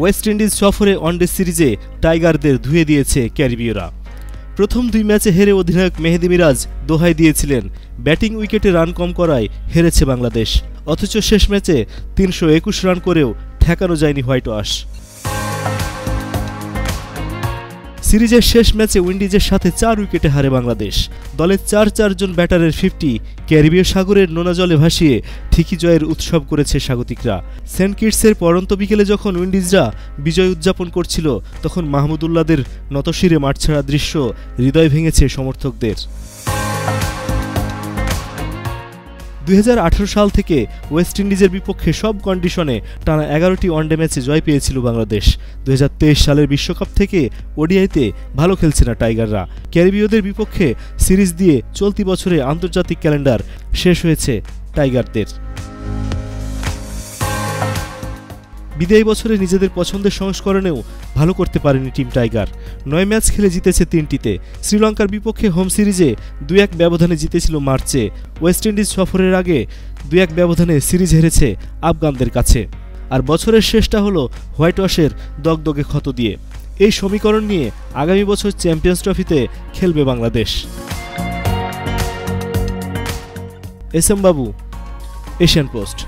West Indies সফরে one day সিরিজে টাইগারদের ধুয়ে দিয়েছে ক্যারিবীয়রা। প্রথম 2 ম্যাচে হেরে অধিনায়ক মেহেদী মিরাজ দোহাই দিয়েছিলেন ব্যাটিং উইকেটে রান কম করায় হেরেছে বাংলাদেশ। অথচ শেষ ম্যাচে 321 রান করেও ঠেকানো যায়নি হোয়াইট ওয়াশ। সিরিজের শেষ ম্যাচে উইন্ডিজের সাথে 4 উইকেটে হারে বাংলাদেশ। দলের 4 জন ব্যাটারের 50 ক্যারিবীয় সাগরের নোনা জলে ভাসিয়ে ঠিকই জয়ের উৎসব করেছে স্বাগতিকরা। সেন্ট কিটসের পরন্ত বিকেলে যখন উইন্ডিজরা বিজয় উদযাপন করছিল, তখন মাহমুদুল্লাহদের নতশিরে মাঠ ছাড়া দৃশ্য হৃদয় ভেঙেছে সমর্থকদের। 2018 সাল থেকে ওয়েস্ট ইন্ডিজের বিপক্ষে সব কন্ডিশনে টানা 11টি ওয়ানডে ম্যাচে জয় পেয়েছিল বাংলাদেশ। 2023 সালের বিশ্বকাপ থেকে ওডিআইতে ভালো খেলছে না টাইগাররা। ক্যারিবীয়দের বিপক্ষে সিরিজ দিয়ে চলতি বছরে আন্তর্জাতিক ক্যালেন্ডার শেষ হয়েছে টাইগারদের। বিদায়ী বছরে নিজেদের পছন্দের সংস্করণেও ভালো করতে পারেনি টিম টাইগার। 9 ম্যাচ খেলে জিতেছে 3টিতে। শ্রীলঙ্কার বিপক্ষে হোম সিরিজে 2-1 ব্যবধানে জিতেছিল মার্চে। ওয়েস্ট ইন্ডিজ সফরের আগে 2-1 ব্যবধানে সিরিজ হেরেছে আফগানদের কাছে। আর বছরের শেষটা হলো হোয়াইট ওয়াশের দগদগে ক্ষত দিয়ে। এই সমীকরণ নিয়ে আগামী বছর চ্যাম্পিয়ন্স ট্রফিতে খেলবে বাংলাদেশ। এস এম বাবু, এশিয়ান পোস্ট।